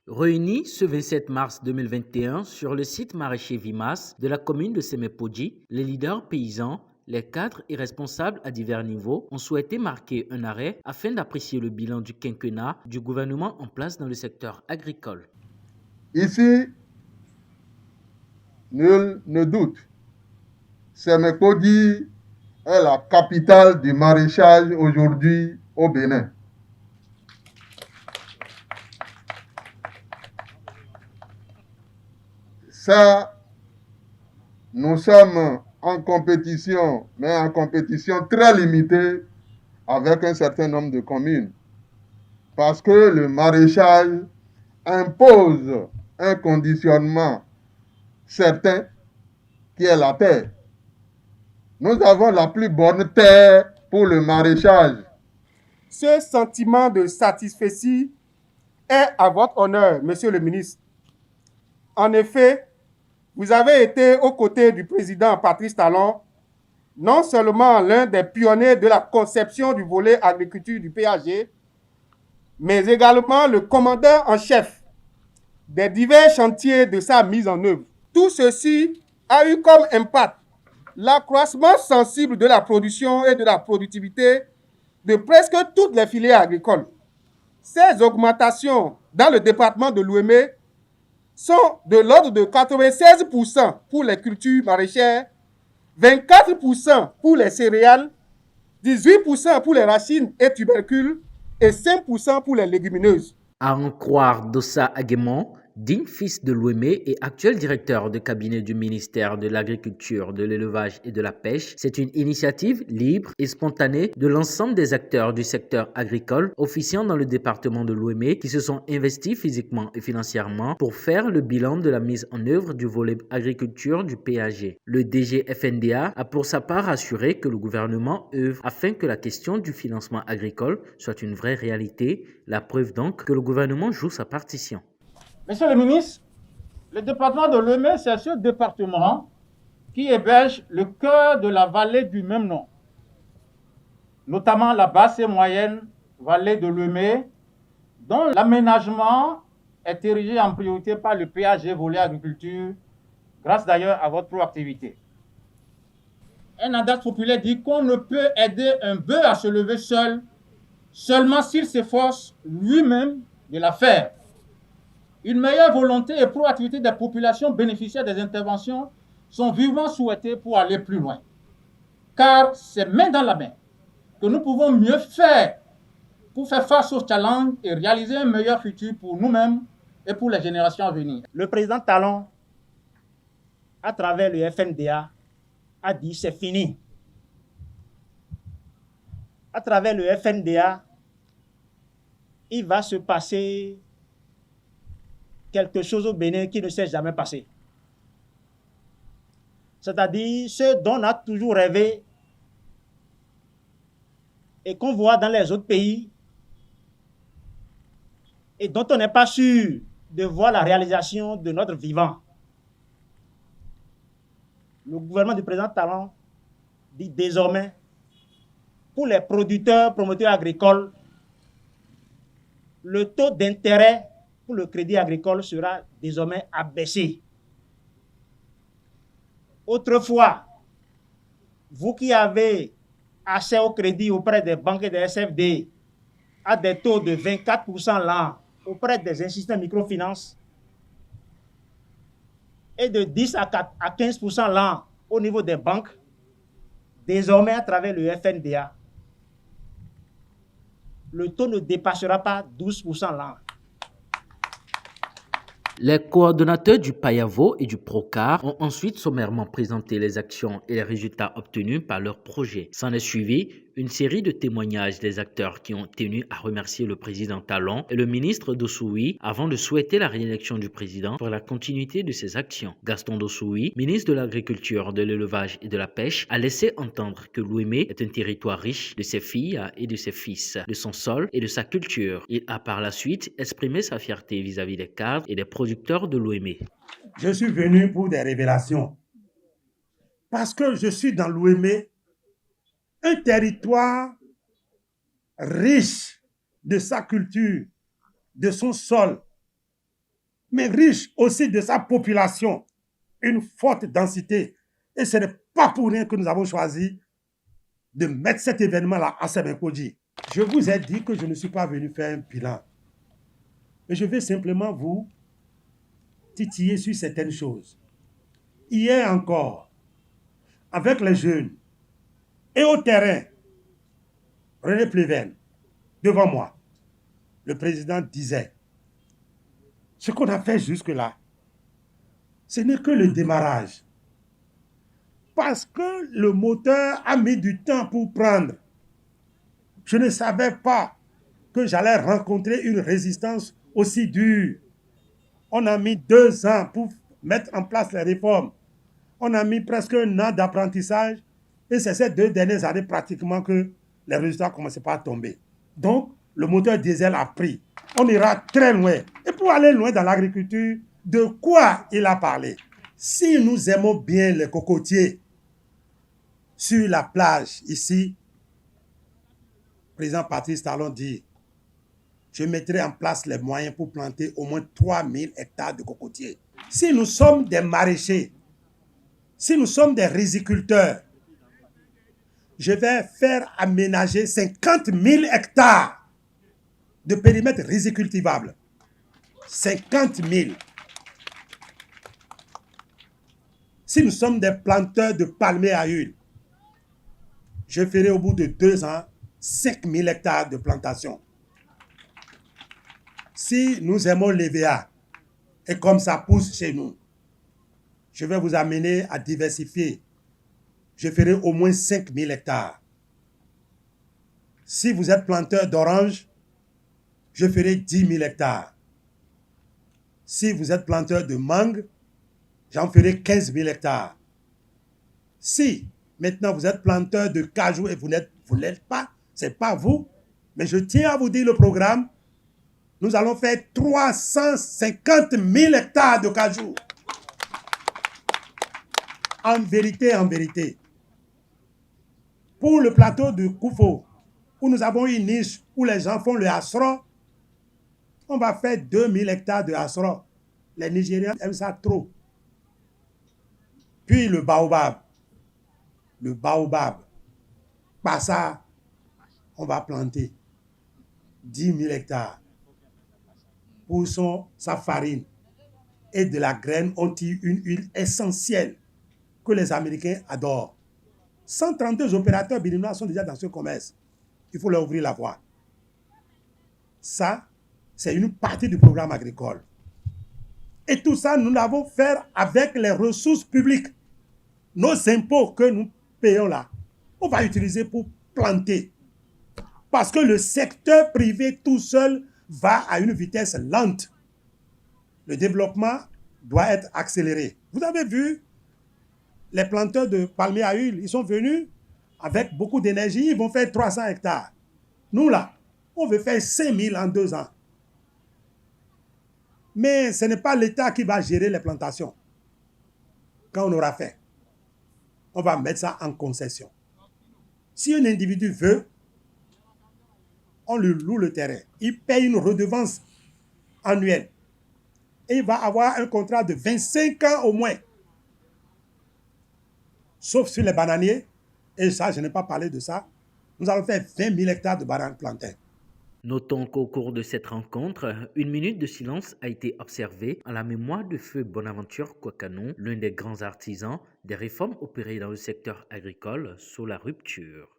Réunis ce 27 mars 2021 sur le site maraîcher Vimas de la commune de Semepodji, les leaders paysans, les cadres et responsables à divers niveaux ont souhaité marquer un arrêt afin d'apprécier le bilan du quinquennat du gouvernement en place dans le secteur agricole. Ici, nul ne doute, Semepodji est la capitale du maraîchage aujourd'hui au Bénin. Ça, nous sommes en compétition, mais en compétition très limitée avec un certain nombre de communes. Parce que le maraîchage impose un conditionnement certain qui est la terre. Nous avons la plus bonne terre pour le maraîchage. Ce sentiment de satisfaction est à votre honneur, Monsieur le ministre. En effet, vous avez été aux côtés du président Patrice Talon, non seulement l'un des pionniers de la conception du volet agriculture du PAG, mais également le commandant en chef des divers chantiers de sa mise en œuvre. Tout ceci a eu comme impact l'accroissement sensible de la production et de la productivité de presque toutes les filières agricoles. Ces augmentations dans le département de l'Ouémé sont de l'ordre de 96% pour les cultures maraîchères, 24% pour les céréales, 18% pour les racines et tubercules et 5% pour les légumineuses. À en croire Dossa Aguemon, digne fils de Louémé et actuel directeur de cabinet du ministère de l'Agriculture, de l'Élevage et de la Pêche, c'est une initiative libre et spontanée de l'ensemble des acteurs du secteur agricole officiant dans le département de Louémé qui se sont investis physiquement et financièrement pour faire le bilan de la mise en œuvre du volet agriculture du PAG. Le DG FNDA a pour sa part assuré que le gouvernement œuvre afin que la question du financement agricole soit une vraie réalité, la preuve donc que le gouvernement joue sa partition. Monsieur le ministre, le département de l'Ouémé, c'est ce département qui héberge le cœur de la vallée du même nom, notamment la basse et moyenne vallée de l'Ouémé, dont l'aménagement est érigé en priorité par le PAG volet agriculture, grâce d'ailleurs à votre proactivité. Un adage populaire dit qu'on ne peut aider un bœuf à se lever seul, seulement s'il s'efforce lui-même de la faire. Une meilleure volonté et proactivité des populations bénéficiaires des interventions sont vivement souhaitées pour aller plus loin. Car c'est main dans la main que nous pouvons mieux faire pour faire face aux challenges et réaliser un meilleur futur pour nous-mêmes et pour les générations à venir. Le président Talon, à travers le FNDA, a dit c'est fini. À travers le FNDA, il va se passer quelque chose au Bénin qui ne s'est jamais passé. C'est-à-dire ce dont on a toujours rêvé et qu'on voit dans les autres pays et dont on n'est pas sûr de voir la réalisation de notre vivant. Le gouvernement du président Talon dit désormais pour les producteurs, promoteurs agricoles, le taux d'intérêt pour le crédit agricole sera désormais abaissé. Autrefois, vous qui avez accès au crédit auprès des banques et des SFD à des taux de 24% l'an auprès des institutions de microfinance et de 10 à 15% l'an au niveau des banques, désormais à travers le FNDA, le taux ne dépassera pas 12% l'an. Les coordonnateurs du PAYAVO et du PROCAR ont ensuite sommairement présenté les actions et les résultats obtenus par leur projet. S'en est suivi une série de témoignages des acteurs qui ont tenu à remercier le président Talon et le ministre Dossoui avant de souhaiter la réélection du président pour la continuité de ses actions. Gaston Dossoui, ministre de l'Agriculture, de l'Élevage et de la Pêche, a laissé entendre que l'Ouémé est un territoire riche de ses filles et de ses fils, de son sol et de sa culture. Il a par la suite exprimé sa fierté vis-à-vis des cadres et des producteurs de l'Ouémé. Je suis venu pour des révélations parce que je suis dans l'Ouémé, un territoire riche de sa culture, de son sol, mais riche aussi de sa population, une forte densité. Et ce n'est pas pour rien que nous avons choisi de mettre cet événement-là à Sebenkoji. Je vous ai dit que je ne suis pas venu faire un bilan. Mais je vais simplement vous titiller sur certaines choses. Hier encore, avec les jeunes et au terrain, René Pleven, devant moi, le président disait, ce qu'on a fait jusque-là, ce n'est que le démarrage. Parce que le moteur a mis du temps pour prendre. Je ne savais pas que j'allais rencontrer une résistance aussi dure. On a mis 2 ans pour mettre en place les réformes. On a mis presque 1 an d'apprentissage. Et c'est ces 2 dernières années pratiquement que les résultats commençaient pas à tomber. Donc, le moteur diesel a pris. On ira très loin. Et pour aller loin dans l'agriculture, de quoi il a parlé? Si nous aimons bien les cocotiers, sur la plage, ici, le président Patrice Talon dit, je mettrai en place les moyens pour planter au moins 3000 hectares de cocotiers. Si nous sommes des maraîchers, si nous sommes des riziculteurs, je vais faire aménager 50 000 hectares de périmètre rizicultivable. 50 000. Si nous sommes des planteurs de palmiers à huile, je ferai au bout de 2 ans 5 000 hectares de plantation. Si nous aimons l'EVA, et comme ça pousse chez nous, je vais vous amener à diversifier. Je ferai au moins 5 000 hectares. Si vous êtes planteur d'orange, je ferai 10 000 hectares. Si vous êtes planteur de mangue, j'en ferai 15 000 hectares. Si maintenant vous êtes planteur de cajou et vous n'êtes pas, c'est pas vous, mais je tiens à vous dire le programme, nous allons faire 350 000 hectares de cajou. En vérité, pour le plateau de Koufo, où nous avons une niche où les gens font le hasro, on va faire 2000 hectares de hasro. Les Nigériens aiment ça trop. Puis le baobab, pas ça, on va planter 10 000 hectares. Pour sa farine et de la graine ont une huile essentielle que les Américains adorent. 132 opérateurs béninois sont déjà dans ce commerce. Il faut leur ouvrir la voie. Ça, c'est une partie du programme agricole. Et tout ça, nous l'avons fait avec les ressources publiques. Nos impôts que nous payons là, on va utiliser pour planter. Parce que le secteur privé tout seul va à une vitesse lente. Le développement doit être accéléré. Vous avez vu les planteurs de palmiers à huile, ils sont venus avec beaucoup d'énergie, ils vont faire 300 hectares. Nous là, on veut faire 5000 en 2 ans. Mais ce n'est pas l'État qui va gérer les plantations. Quand on aura fait, on va mettre ça en concession. Si un individu veut, on lui loue le terrain. Il paye une redevance annuelle. Et il va avoir un contrat de 25 ans au moins. Sauf sur les bananiers. Et ça, je n'ai pas parlé de ça. Nous allons faire 20 000 hectares de bananes plantées. Notons qu'au cours de cette rencontre, une minute de silence a été observée en la mémoire de feu Bonaventure Kwakanon, l'un des grands artisans des réformes opérées dans le secteur agricole sous la rupture.